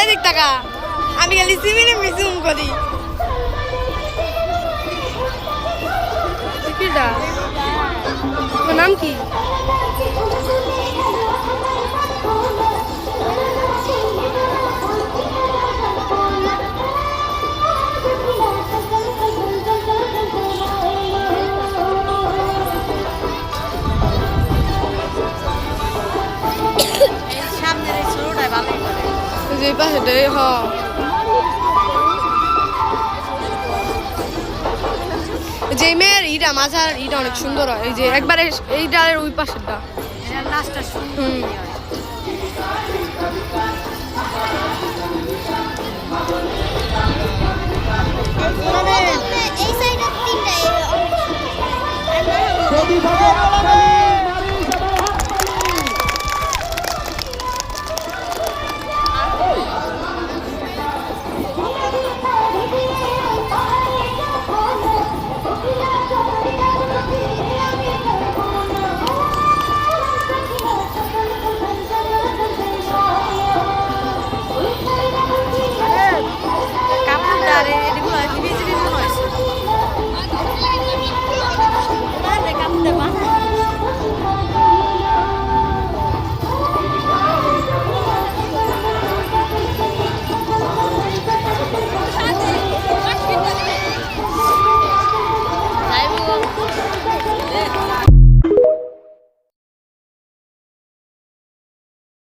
এদিক টাকা আমি খালি সিমিনে মিজুম করি কিটা তোর নাম কি যে পাশেটাই হ যে মেয়ের ইটা মাঝার ইটা অনেক সুন্দর হয় এই যে একবারে এই ডালের ওই পাশেরটা এই সাইডে তিনটা